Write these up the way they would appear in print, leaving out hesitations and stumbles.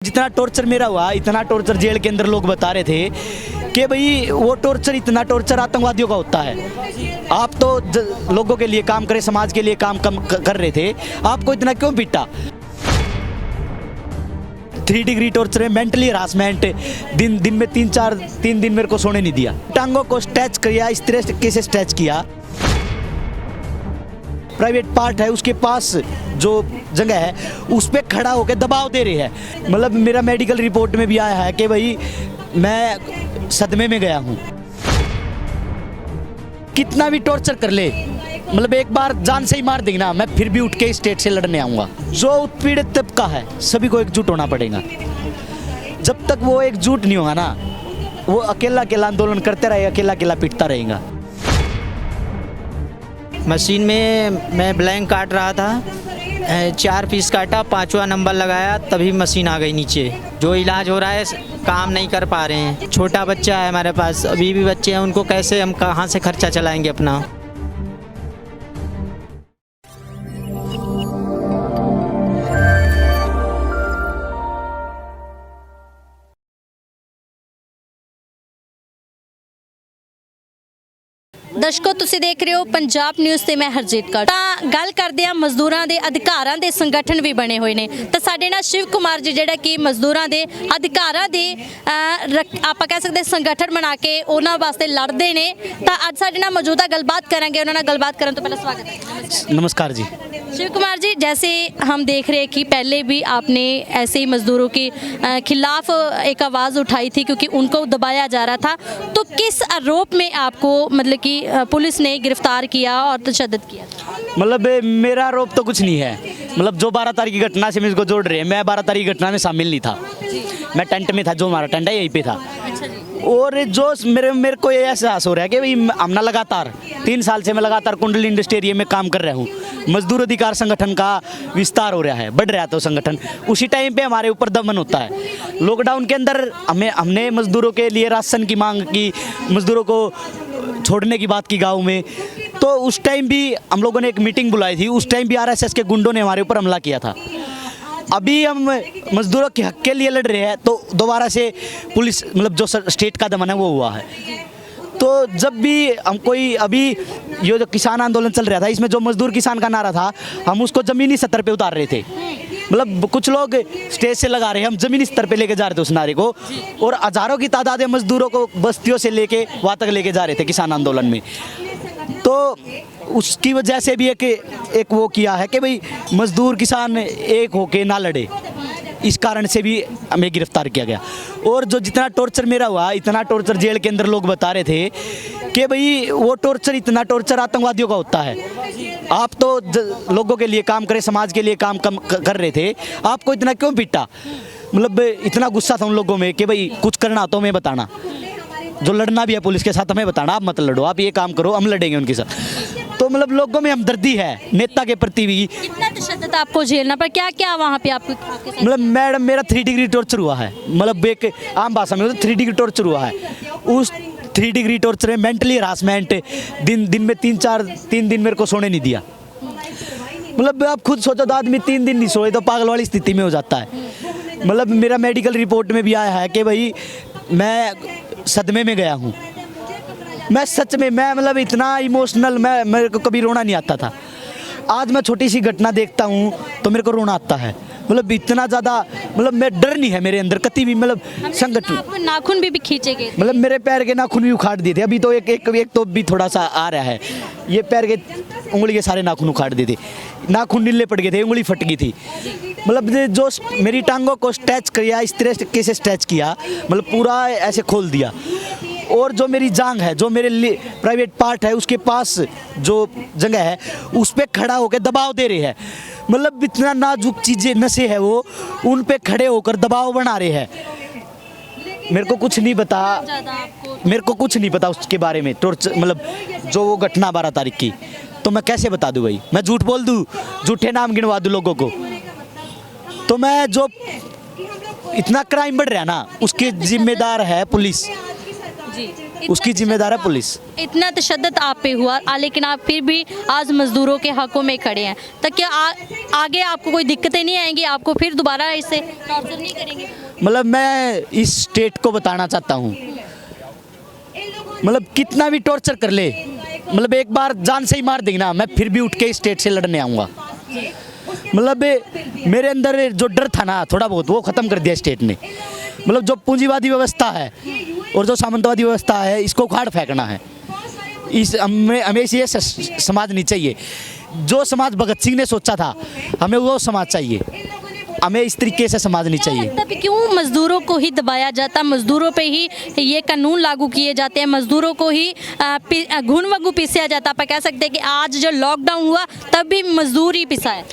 जितना टॉर्चर मेरा हुआ इतना टॉर्चर जेल के अंदर लोग बता रहे थे कि भाई वो टॉर्चर इतना टॉर्चर आतंकवादियों का होता है। आप तो लोगों के लिए काम करे, समाज के लिए काम कर रहे थे, आपको इतना क्यों पीटा? 3 डिग्री टॉर्चर है, मेंटली हरासमेंट, दिन में 3 दिन मेरे को सोने नहीं दिया, टांगों को स्ट्रेच किया, इस तरह से स्ट्रेच किया। प्राइवेट पार्ट है उसके पास जो जगह है उस पर खड़ा होकर दबाव दे रहे हैं। मतलब मेरा मेडिकल रिपोर्ट में भी आया है कि भाई मैं सदमे में गया हूँ। कितना भी टॉर्चर कर ले, मतलब एक बार जान से ही मार देंगे ना, मैं फिर भी उठ के स्टेट से लड़ने आऊँगा। जो उत्पीड़ित तबका है सभी को एकजुट होना पड़ेगा। जब तक वो एकजुट नहीं होगा ना, वो अकेला अकेला आंदोलन करते रहेगा, अकेला अकेला पिटता रहेगा। मशीन में मैं ब्लैंक काट रहा था, 4 पीस काटा, 5वां नंबर लगाया, तभी मशीन आ गई नीचे। जो इलाज हो रहा है काम नहीं कर पा रहे हैं। छोटा बच्चा है हमारे पास, अभी भी बच्चे हैं, उनको कैसे हम कहाँ से खर्चा चलाएंगे अपना। ਦਰਸ਼ਕੋ ਤੁਸੀਂ ਦੇਖ ਰਹੇ ਹੋ ਪੰਜਾਬ ਨਿਊਜ਼ ਤੇ ਮੈਂ ਹਰਜੀਤ ਕੌਰ। ਤਾਂ ਗੱਲ ਕਰਦੇ ਆ ਮਜ਼ਦੂਰਾਂ ਦੇ ਅਧਿਕਾਰਾਂ ਦੇ ਸੰਗਠਨ ਵੀ ਬਣੇ ਹੋਏ ਨੇ। ਤਾਂ ਸਾਡੇ ਨਾਲ ਸ਼ਿਵ ਕੁਮਾਰ ਜੀ ਜਿਹੜਾ ਕਿ ਮਜ਼ਦੂਰਾਂ ਦੇ ਅਧਿਕਾਰਾਂ ਦੇ ਆਪਾਂ ਕਹਿ ਸਕਦੇ ਸੰਗਠਨ ਬਣਾ ਕੇ ਉਹਨਾਂ ਵਾਸਤੇ ਲੜਦੇ ਨੇ। ਤਾਂ ਅੱਜ ਸਾਡੇ ਨਾਲ ਮੌਜੂਦਾ ਗੱਲਬਾਤ ਕਰਾਂਗੇ। ਉਹਨਾਂ ਨਾਲ ਗੱਲਬਾत ਕਰਨ ਤੋਂ ਪਹਿਲਾਂ स्वागत है। नमस्कार जी। शिव कुमार जी, जैसे हम देख रहे हैं कि पहले भी आपने ऐसे ही मजदूरों के खिलाफ एक आवाज़ उठाई थी क्योंकि उनको दबाया जा रहा था। तो किस आरोप में आपको मतलब कि पुलिस ने गिरफ्तार किया और तशद्दुद किया? मतलब मेरा आरोप तो कुछ नहीं है। मतलब जो 12 तारीख की घटना से मुझको जोड़ रहे हैं, मैं 12 तारीख की घटना में शामिल नहीं था। मैं टेंट में था, जो हमारा टेंट है यहीं पे था। और जो मेरे को ये एहसास हो रहा है कि भाई हम ना लगातार 3 साल से मैं लगातार कुंडली इंडस्ट्री एरिया में काम कर रहा हूँ। मजदूर अधिकार संगठन का विस्तार हो रहा है, बढ़ रहा है तो संगठन उसी टाइम पे हमारे ऊपर दमन होता है। लॉकडाउन के अंदर हमने मजदूरों के लिए राशन की मांग की, मजदूरों को छोड़ने की बात की गाँव में। तो उस टाइम भी हम लोगों ने एक मीटिंग बुलाई थी। उस टाइम भी RSS के गुंडों ने हमारे ऊपर हमला किया था। अभी हम मजदूरों के हक के लिए लड़ रहे हैं तो दोबारा से पुलिस मतलब जो स्टेट का दमन है वो हुआ है। तो जब भी हम कोई अभी ये जो किसान आंदोलन चल रहा था, इसमें जो मजदूर किसान का नारा था, हम उसको ज़मीनी स्तर पे उतार रहे थे। मतलब कुछ लोग स्टेज से लगा रहे हैं, हम ज़मीनी स्तर पे लेके जा रहे थे उस नारे को। और हज़ारों की तादाद में मजदूरों को बस्तियों से लेके वहाँ तक लेके जा रहे थे किसान आंदोलन में। तो उसकी वजह से भी एक वो किया है कि भाई मजदूर किसान एक होके ना लड़े, इस कारण से भी हमें गिरफ्तार किया गया। और जो जितना टॉर्चर मेरा हुआ इतना टॉर्चर जेल के अंदर लोग बता रहे थे कि भाई वो टॉर्चर इतना टॉर्चर आतंकवादियों का होता है। आप तो लोगों के लिए काम करे, समाज के लिए काम कर रहे थे, आपको इतना क्यों पीटा? मतलब इतना गुस्सा था उन लोगों में कि भाई कुछ करना तो हमें बताना, जो लड़ना भी है पुलिस के साथ हमें बताना, आप मत लड़ो, आप ये काम करो, हम लड़ेंगे उनके साथ। तो मतलब लोगों में हमदर्दी है नेता के प्रति भी। कितना तशद्दुद आपको झेलना पर क्या क्या वहाँ पे आपके साथ? मतलब मैडम मेरा 3 डिग्री टॉर्चर हुआ है। मतलब एक आम भाषा में 3 डिग्री टॉर्चर हुआ है। उस 3 डिग्री टॉर्चर है, मेंटली हरासमेंट, दिन में 3 दिन मेरे को सोने नहीं दिया। मतलब आप खुद सोचो तो आदमी 3 दिन नहीं सोए तो पागल वाली स्थिति में हो जाता है। मतलब मेरा मेडिकल रिपोर्ट में भी आया है कि भाई मैं सदमे में गया हूँ। मैं सच में मैं मतलब इतना इमोशनल, मेरे को कभी रोना नहीं आता था। आज मैं छोटी सी घटना देखता हूँ तो मेरे को रोना आता है। मतलब इतना ज़्यादा मतलब मैं डर नहीं है मेरे अंदर कभी भी। मतलब संगठन नाखून भी खींचे गए, मतलब मेरे पैर के नाखून भी उखाड़ दिए थे। अभी तो एक तो भी थोड़ा सा आ रहा है। ये पैर के उंगली के सारे नाखून उखाड़ दिए थे, नाखून नीले पड़ गए थे, उंगली फट गई थी। मतलब जो मेरी टांगों को स्ट्रेच किया, इस तरह से स्ट्रेच किया, मतलब पूरा ऐसे खोल दिया। और जो मेरी जांग है, जो मेरे प्राइवेट पार्ट है, उसके पास जो जगह है उस पर खड़ा होकर दबाव दे रहे हैं। मतलब इतना नाजुक चीज़ें नशे है वो, उन पे खड़े होकर दबाव बना रहे हैं। मेरे को कुछ नहीं पता, मेरे को कुछ नहीं पता उसके बारे में। टॉर्चर मतलब जो वो घटना 12 तारीख की, तो मैं कैसे बता दूँ भाई? मैं झूठ बोल दूँ, झूठे नाम गिनवा दूँ लोगों को? तो मैं जो इतना क्राइम बढ़ रहा है ना, उसके जिम्मेदार है पुलिस। उसकी जिम्मेदार है पुलिस। इतना तशद्दुद आप पे हुआ लेकिन आप फिर भी आज मजदूरों के हकों में खड़े हैं, तो क्या आगे आपको कोई दिक्कतें नहीं आएंगी? आपको फिर दोबारा इससे टॉर्चर नहीं करेंगे? मतलब मैं इस स्टेट को बताना चाहता हूँ, मतलब कितना भी टॉर्चर कर ले, मतलब एक बार जान से ही मार देंगे ना, मैं फिर भी उठ के इस स्टेट से लड़ने आऊँगा। मतलब मेरे अंदर जो डर था ना थोड़ा बहुत, वो ख़त्म कर दिया स्टेट ने। मतलब जो पूंजीवादी व्यवस्था है और जो सामंतवादी व्यवस्था है, इसको उखाड़ फेंकना है। हमें ये समाज नहीं चाहिए। जो समाज भगत सिंह ने सोचा था, हमें वो समाज चाहिए। हमें इस तरीके से समाज नहीं चाहिए। लगता है क्यों मजदूरों को ही दबाया जाता, मजदूरों पे ही ये कानून लागू किए जाते हैं, मजदूरों को ही घुन वगू पिसाया जाता? आप कह सकते हैं कि आज जो लॉकडाउन हुआ तब भी मजदूर ही पिसा है।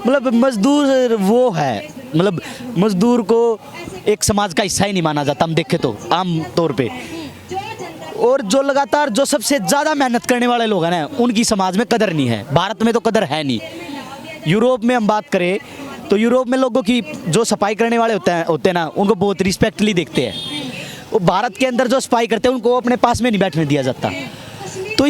मतलब मजदूर वो है, मतलब मजदूर को एक समाज का हिस्सा ही नहीं माना जाता, हम देखें तो आम तौर पे। और जो लगातार जो सबसे ज़्यादा मेहनत करने वाले लोग हैं ना, उनकी समाज में कदर नहीं है। भारत में तो कदर है नहीं। यूरोप में हम बात करें तो यूरोप में लोगों की जो सफाई करने वाले होते हैं ना, उनको बहुत रिस्पेक्टली देखते हैं। वो भारत के अंदर जो सफाई करते हैं उनको अपने पास में नहीं बैठने दिया जाता। तो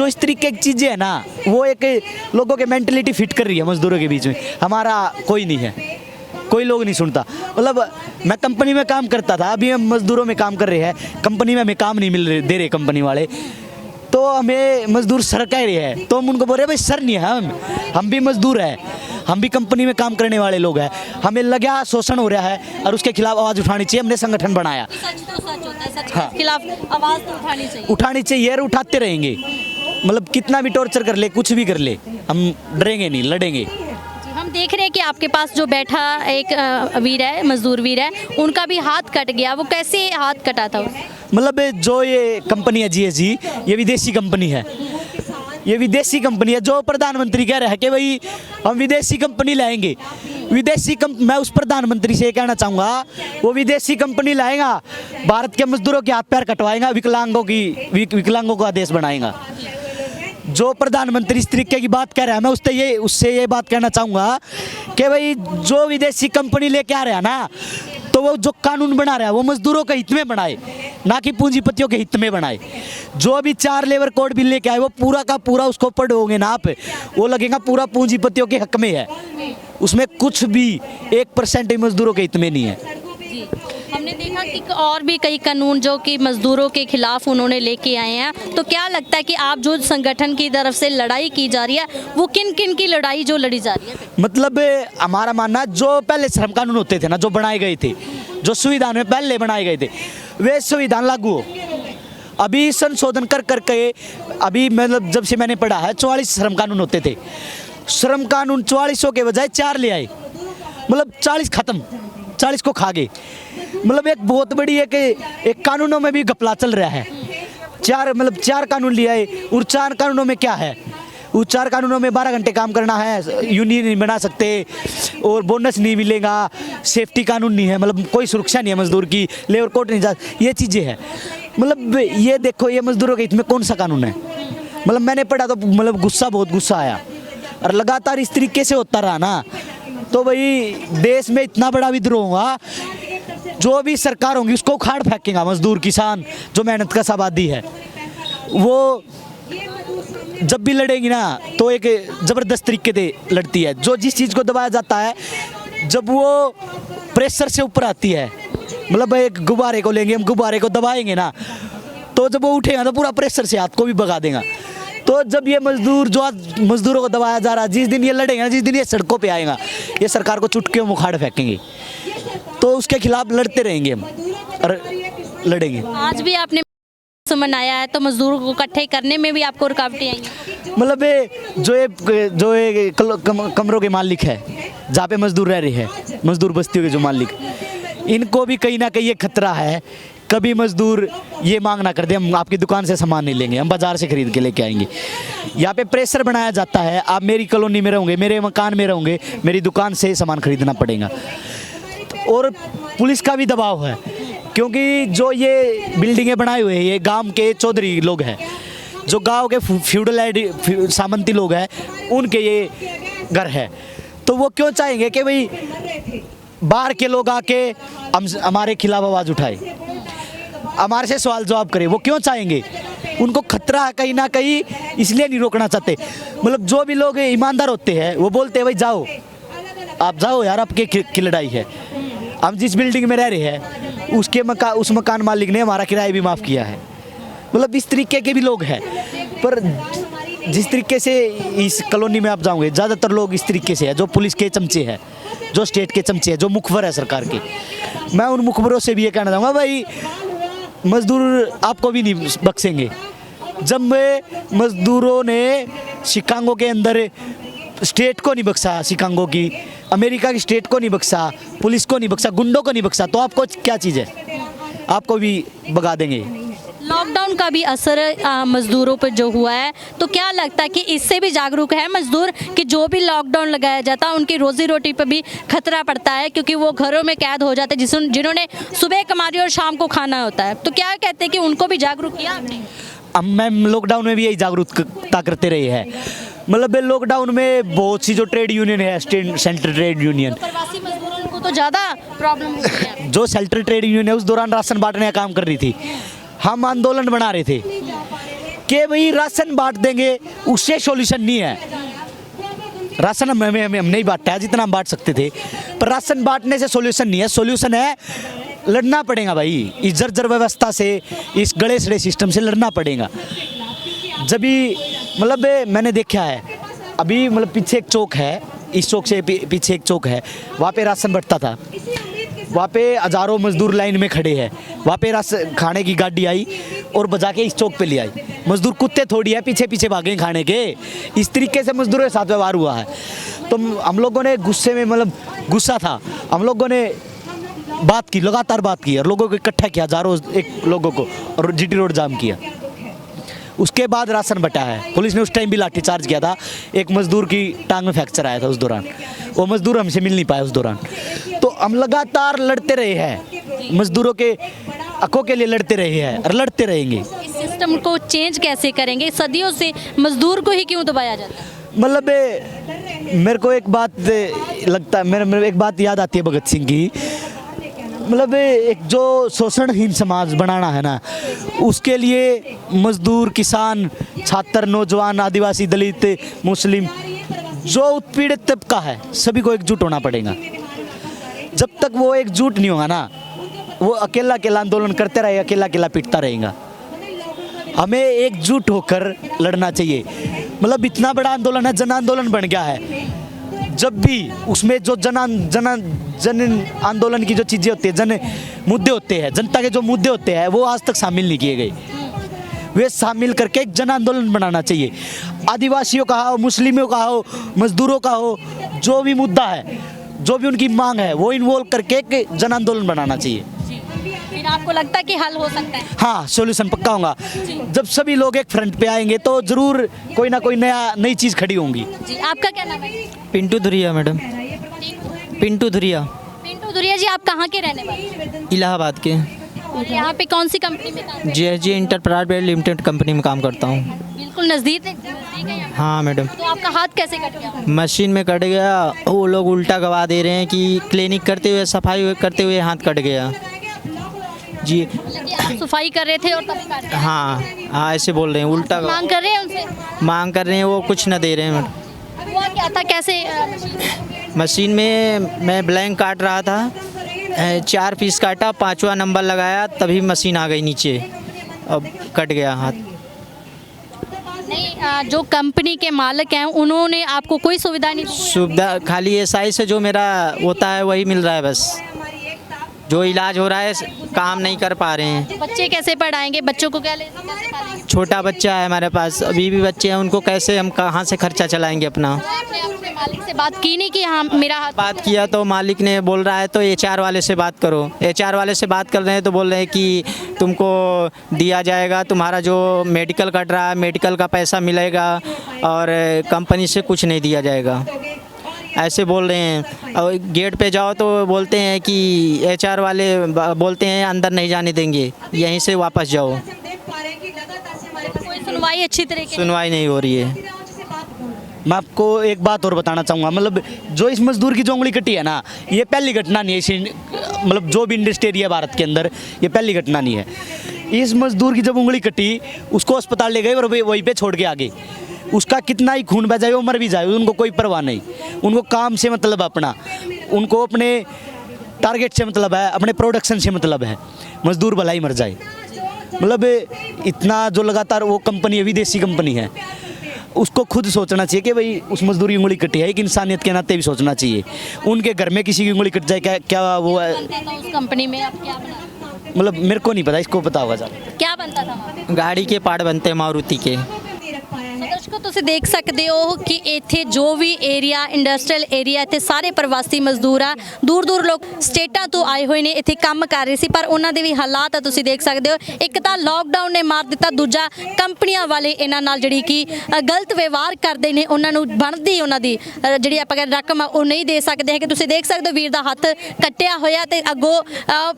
इस तरीके की चीज़ें हैं ना, वो एक लोगों के मेंटलिटी फिट कर रही है मजदूरों के बीच में। हमारा कोई नहीं है, कोई लोग नहीं सुनता। मतलब मैं कंपनी में काम करता था, अभी हम मजदूरों में काम कर रहे हैं। कंपनी में हमें काम नहीं दे रहे कंपनी वाले, तो हमें मजदूर सर कह रहे हैं, तो हम उनको बोल रहे हैं भाई सर नहीं है, हम भी मजदूर हैं, हम भी कंपनी में काम करने वाले लोग हैं। हमें लगा शोषण हो रहा है और उसके खिलाफ आवाज़ उठानी चाहिए। हमने संगठन बनाया। सच तो सच होता है, सच हाँ। के खिलाफ आवाज़ तो उठानी चाहिए और उठाते रहेंगे। मतलब कितना भी टॉर्चर कर ले, कुछ भी कर ले, हम डरेंगे नहीं, लड़ेंगे। हम देख रहे हैं कि आपके पास जो बैठा एक वीर है, मजदूर वीर है, उनका भी हाथ कट गया। वो कैसे हाथ कटा था? मतलब जो ये कंपनी है जीएसजी, ये विदेशी कंपनी है। ये विदेशी कंपनी है। जो प्रधानमंत्री कह रहे हैं कि भाई हम विदेशी कंपनी लाएंगे, मैं उस प्रधानमंत्री से ये कहना चाहूँगा, वो विदेशी कंपनी लाएगा, भारत के मजदूरों के हाथ पैर कटवाएगा, विकलांगों का देश बनाएगा। जो प्रधानमंत्री इस तरीके की बात कह रहा है, मैं उससे ये बात कहना चाहूँगा कि भाई जो विदेशी कंपनी लेके आ रहा है ना, तो वो जो कानून बना रहा है वो मजदूरों के हित में बनाए, ना कि पूंजीपतियों के हित में बनाए। जो भी 4 लेबर कोड बिल लेके आए, वो पूरा का पूरा उसको पढ़ोगे ना आप, वो लगेगा पूरा पूंजीपतियों के हक में है। उसमें कुछ भी 1% मजदूरों के हित में नहीं है। हमने देखा कि और भी कई कानून जो कि मजदूरों के खिलाफ उन्होंने लेके आए हैं, तो क्या लगता है कि आप जो संगठन की तरफ से लड़ाई की जा रही है, वो किन किन की लड़ाई जो लड़ी जा रही है? मतलब हमारा मानना, जो पहले श्रम कानून होते थे ना, जो बनाए गए थे, जो संविधान में पहले बनाए गए थे, वे संविधान लागू हो। अभी संशोधन कर करके, अभी मतलब जब से मैंने पढ़ा है, 44 श्रम कानून होते थे। श्रम कानून 44 के बजाय 4 ले आए। मतलब 40 खत्म, 40 को खा गए। मतलब एक बहुत बड़ी एक कानूनों में भी घपला चल रहा है। 4 कानून ले आए, और 4 कानूनों में क्या है? उस 4 कानूनों में 12 घंटे काम करना है, यूनियन नहीं बना सकते, और बोनस नहीं मिलेगा, सेफ्टी कानून नहीं है, मतलब कोई सुरक्षा नहीं है मजदूर की, लेबर कोर्ट नहीं जा, ये चीज़ें हैं। मतलब ये देखो, ये मजदूरों के हित में कौन सा कानून है? मतलब मैंने पढ़ा तो मतलब बहुत गुस्सा आया। और लगातार इस तरीके से होता रहा ना, तो भाई देश में इतना बड़ा विद्रोह होगा, जो भी सरकार होंगी उसको उखाड़ फेंकेगा। मजदूर, किसान, जो मेहनत का आबादी है, वो जब भी लड़ेगी ना, तो एक ज़बरदस्त तरीके से लड़ती है। जो जिस चीज़ को दबाया जाता है, जब वो प्रेशर से ऊपर आती है, मतलब एक गुब्बारे को लेंगे, हम गुब्बारे को दबाएंगे ना, तो जब वो उठेगा तो पूरा प्रेशर से हाथ को भी भगा देगा। तो जब ये मजदूर, जो आज मजदूरों को दबाया जा रहा है, जिस दिन ये लड़ेगा, जिस दिन ये सड़कों पे आएगा, ये सरकार को चुटकियों में उखाड़ फेंकेंगे। तो उसके खिलाफ लड़ते रहेंगे हम, और लड़ेंगे। आज भी आपने सुमन आया है, तो मजदूरों को इकट्ठे करने में भी आपको रुकावटें आई? मतलब जो कमरों के मालिक है, जहाँ पे मजदूर रह रहे हैं, मजदूर बस्तियों के जो मालिक, इनको भी कहीं ना कहीं ये खतरा है, कभी मजदूर ये मांग ना कर दे, हम आपकी दुकान से सामान नहीं लेंगे, हम बाज़ार से खरीद के लेके आएंगे। यहाँ पे प्रेशर बनाया जाता है, आप मेरी कॉलोनी में रहोगे, मेरे मकान में रहोगे, मेरी दुकान से सामान खरीदना पड़ेगा। और पुलिस का भी दबाव है, क्योंकि जो ये बिल्डिंगें बनाए हुए हैं, ये गांव के चौधरी लोग हैं, जो गांव के फ्यूडल सामंती लोग हैं, उनके ये घर है। तो वो क्यों चाहेंगे कि भाई बाहर के लोग आके हमारे खिलाफ आवाज़ उठाए? हमारे से सवाल जवाब करें, वो क्यों चाहेंगे? उनको खतरा है कहीं ना कहीं, इसलिए नहीं रोकना चाहते। मतलब जो भी लोग ईमानदार होते हैं वो बोलते हैं भाई जाओ, आप जाओ यार, आपके की लड़ाई है। हम जिस बिल्डिंग में रह रहे हैं उस मकान मालिक ने हमारा किराया भी माफ़ किया है। मतलब इस तरीके के भी लोग हैं। पर जिस तरीके से इस कॉलोनी में आप जाओगे, ज़्यादातर लोग इस तरीके से हैं, जो पुलिस के चमचे हैं, जो स्टेट के चमचे हैं, जो मुखबर है सरकार के। मैं उन मुखबरों से भी ये कहना चाहूँगा भाई, मजदूर आपको भी नहीं बख्शेंगे। जब मजदूरों ने शिकागो के अंदर स्टेट को नहीं बख्शा, शिकागो की अमेरिका की स्टेट को नहीं बख्शा, पुलिस को नहीं बख्शा, गुंडों को नहीं बख्शा, तो आपको क्या चीज़ है? आपको भी भगा देंगे। लॉकडाउन का भी असर मजदूरों पर जो हुआ है, तो क्या लगता है कि इससे भी जागरूक है मजदूर कि जो भी लॉकडाउन लगाया जाता है उनकी रोजी रोटी पर भी खतरा पड़ता है, क्योंकि वो घरों में कैद हो जाते हैं जिन्होंने सुबह कमानी और शाम को खाना होता है। तो क्या कहते हैं कि उनको भी जागरूक किया आपने? अब मैम लॉकडाउन में भी यही जागरूकता करते रहे हैं। मतलब लॉकडाउन में बहुत सी जो ट्रेड यूनियन है, सेंट्रल ट्रेड यूनियन, प्रवासी मजदूरों को तो ज़्यादा प्रॉब्लम होती है। जो सेंट्रल ट्रेड यूनियन है उस दौरान राशन बांटने का काम कर रही थी। हम आंदोलन बना रहे थे कि भाई राशन बांट देंगे, उससे सॉल्यूशन नहीं है। राशन हम नहीं बांटा है जितना हम बांट सकते थे, पर राशन बांटने से सॉल्यूशन नहीं है। सॉल्यूशन है लड़ना पड़ेगा भाई, इस जर्जर व्यवस्था से, इस गड़े सड़े सिस्टम से लड़ना पड़ेगा। जब भी मतलब मैंने देखा है, अभी मतलब पीछे एक चौक है, इस चौक से पीछे एक चौक है, वहाँ पे राशन बंटता था। वहाँ पे हज़ारों मजदूर लाइन में खड़े हैं। वहाँ पे राशन खाने की गाड़ी आई और बजा के इस चौक पे ले आई। मजदूर कुत्ते थोड़ी है पीछे पीछे भागे खाने के। इस तरीके से मजदूरों के साथ व्यवहार हुआ है। तो हम लोगों ने गुस्से में, मतलब गुस्सा था, हम लोगों ने बात की, लगातार बात की और लोगों को इकट्ठा किया, हज़ारों एक लोगों को, और जीटी रोड जाम किया। उसके बाद राशन बटा है। पुलिस ने उस टाइम भी लाठीचार्ज किया था। एक मजदूर की टांग में फ्रैक्चर आया था उस दौरान, वो मजदूर हमसे मिल नहीं पाया उस दौरान। तो हम लगातार लड़ते रहे हैं, मजदूरों के हकों के लिए लड़ते रहे हैं और लड़ते रहेंगे। इस सिस्टम को चेंज कैसे करेंगे? सदियों से मजदूर को ही क्यों दबाया जाता है? मतलब मेरे को एक बात लगता है, मेरे एक बात याद आती है भगत सिंह की। मतलब एक जो शोषणहीन समाज बनाना है ना, उसके लिए मजदूर, किसान, छात्र, नौजवान, आदिवासी, दलित, मुस्लिम, जो उत्पीड़ित तबका है, सभी को एकजुट होना पड़ेगा। जब तक वो एकजुट नहीं होगा ना, वो अकेला अकेला आंदोलन करते रहे, अकेला अकेला पिटता रहेगा। हमें एकजुट होकर लड़ना चाहिए। मतलब इतना बड़ा आंदोलन है, जन आंदोलन बन गया है। जब भी उसमें जो जन आंदोलन की जो चीज़ें होती है, जन मुद्दे होते हैं, जनता के जो मुद्दे होते हैं, वो आज तक शामिल नहीं किए गए। वे शामिल करके एक जन आंदोलन बनाना चाहिए। आदिवासियों का हो, मुस्लिमों का हो, मजदूरों का हो, जो भी मुद्दा है, जो भी उनकी मांग है, वो इन्वॉल्व करके एक जन आंदोलन बनाना चाहिए। फिर आपको लगता है कि हल हो सकता है? हाँ, सॉल्यूशन पक्का होगा। जब सभी लोग एक फ्रंट पे आएंगे तो जरूर कोई ना कोई नई चीज़ खड़ी होंगी। जी, आपका क्या नाम है? पिंटू धुरिया मैडम, पिंटू धुरिया। पिंटू धुरिया जी, आप कहाँ के रहने वाले हैं? इलाहाबाद के। और यहाँ पे कौन सी कंपनी में काम करते हैं? JSG इंटरप्राइवेट लिमिटेड कंपनी में काम करता हूँ। बिल्कुल नज़दीक है यहाँ। हाँ मैडम। तो आपका हाथ कैसे कट गया? मशीन में कट गया। वो लोग उल्टा गवा दे रहे हैं कि क्लिनिक करते हुए, सफाई करते हुए हाथ कट गया जी। मतलब कि आप सफाई कर रहे थे और तभी काट गया? हाँ ऐसे बोल रहे हैं, उल्टा मांग कर रहे हैं उनसे? मांग कर रहे हैं, वो कुछ ना दे रहे हैं मैडम। हुआ क्या था, कैसे मशीन में मैं ब्लैंक काट रहा था, 4 पीस काटा, 5वां नंबर लगाया, तभी मशीन आ गई नीचे, अब कट गया हाथ। नहीं, जो कंपनी के मालिक हैं उन्होंने आपको कोई सुविधा नहीं दी? सुविधा खाली SI से जो मेरा होता है वही मिल रहा है बस। जो इलाज हो रहा है काम नहीं कर पा रहे हैं। बच्चे कैसे पढ़ाएंगे? बच्चों को कैसे पालेंगे? छोटा बच्चा है हमारे पास, अभी भी बच्चे हैं, उनको कैसे हम कहाँ से खर्चा चलाएंगे अपना? आपने अपने मालिक से बात की नहीं कि हाँ मेरा हाथ? बात किया तो मालिक ने बोल रहा है तो HR वाले से बात करो। HR वाले से बात कर रहे हैं तो बोल रहे हैं कि तुमको दिया जाएगा, तुम्हारा जो मेडिकल कट रहा है मेडिकल का पैसा मिलेगा और कंपनी से कुछ नहीं दिया जाएगा, ऐसे बोल रहे हैं। और गेट पे जाओ तो बोलते हैं कि HR वाले बोलते हैं अंदर नहीं जाने देंगे, यहीं से वापस जाओ। कोई सुनवाई अच्छी तरीके? सुनवाई नहीं हो रही है। मैं आपको एक बात और बताना चाहूँगा। मतलब जो इस मजदूर की जो उंगली कटी है ना, ये पहली घटना नहीं है। मतलब जो भी इंडस्ट्री एरिया भारत के अंदर, ये पहली घटना नहीं है। इस मजदूर की जब उंगली कटी उसको अस्पताल ले गए और वहीं पे छोड़ के आ गए। उसका कितना ही खून बह जाए वो मर भी जाए उनको कोई परवाह नहीं। उनको काम से मतलब अपना, उनको अपने टारगेट से मतलब है, अपने प्रोडक्शन से मतलब है। मजदूर भला ही मर जाए। मतलब इतना जो लगातार वो कंपनी है विदेशी कंपनी है, उसको खुद सोचना चाहिए कि भाई उस मजदूर की उंगली कटी है, एक इंसानियत के नाते भी सोचना चाहिए। उनके घर में किसी की उंगली कट जाए क्या क्या वो है, बनता था उस कंपनी में, अब क्या बना? मतलब मेरे को नहीं पता, इसको पता होगा ज़्यादा। क्या बनता था वहाँ? गाड़ी के पार्ट बनते हैं मारुति के। ਦਰਸ਼ਕੋ ਤੁਸੀਂ ਦੇਖ ਸਕਦੇ ਹੋ ਕਿ ਇੱਥੇ ਜੋ ਵੀ ਏਰੀਆ ਇੰਡਸਟਰੀਅਲ ਏਰੀਆ ਇੱਥੇ ਸਾਰੇ ਪ੍ਰਵਾਸੀ ਮਜ਼ਦੂਰ ਆ, ਦੂਰ ਦੂਰ ਲੋਕ ਸਟੇਟਾਂ ਤੋਂ ਆਏ ਹੋਏ ਨੇ ਇੱਥੇ ਕੰਮ ਕਰ ਰਹੇ ਸੀ, ਪਰ ਉਹਨਾਂ ਦੇ ਵੀ ਹਾਲਾਤ ਆ ਤੁਸੀਂ ਦੇਖ ਸਕਦੇ ਹੋ। ਇੱਕ ਤਾਂ ਲੋਕਡਾਊਨ ਨੇ ਮਾਰ ਦਿੱਤਾ, ਦੂਜਾ ਕੰਪਨੀਆਂ ਵਾਲੇ ਇਹਨਾਂ ਨਾਲ ਜਿਹੜੀ ਕਿ ਗਲਤ ਵਿਵਹਾਰ ਕਰਦੇ ਨੇ, ਉਹਨਾਂ ਨੂੰ ਬਣਦੀ ਉਹਨਾਂ ਦੀ ਜਿਹੜੀ ਆਪਾਂ ਕਹਿੰਦੇ ਰਕਮ ਆ ਉਹ ਨਹੀਂ ਦੇ ਸਕਦੇ ਹੈਗੇ। ਤੁਸੀਂ ਦੇਖ ਸਕਦੇ ਹੋ ਵੀਰ ਦਾ ਹੱਥ ਕੱਟਿਆ ਹੋਇਆ ਤੇ ਅੱਗੋਂ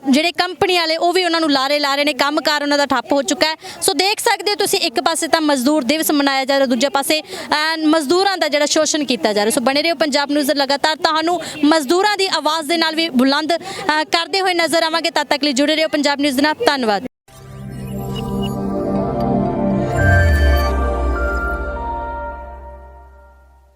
ਜਿਹੜੇ ਕੰਪਨੀ ਵਾਲੇ ਉਹ ਵੀ ਉਹਨਾਂ ਨੂੰ ਲਾਰੇ ਲਾ ਰਹੇ ਨੇ, ਕੰਮਕਾਰ ਉਹਨਾਂ ਦਾ ਠੱਪ ਹੋ ਚੁੱਕਾ ਹੈ। ਸੋ ਦੇਖ ਸਕਦੇ ਹੋ ਤੁਸੀਂ, ਇੱਕ ਪਾਸੇ ਤਾਂ ਮਜ਼ਦੂਰ ਦਿਵਸ ਮਨਾਇਆ ਜਾ ਰਿਹਾ, ਦੂਜੇ ਪਾਸੇ ਮਜ਼ਦੂਰਾਂ ਦਾ ਜਿਹੜਾ ਸ਼ੋਸ਼ਣ ਕੀਤਾ ਜਾ ਰਿਹਾ। ਸੋ ਬਣੇ ਰਹੋ ਪੰਜਾਬ ਨਿਊਜ਼ ਲਗਾਤਾਰ ਤੁਹਾਨੂੰ ਮਜ਼ਦੂਰਾਂ ਦੀ ਆਵਾਜ਼ ਦੇ ਨਾਲ ਵੀ ਬੁਲੰਦ ਕਰਦੇ ਹੋਏ ਨਜ਼ਰ ਆਵਾਂਗੇ। ਤਦ ਤੱਕ ਲਈ ਜੁੜੇ ਰਹੋ ਪੰਜਾਬ ਨਿਊਜ਼ ਦੇ ਨਾਲ। ਧੰਨਵਾਦ।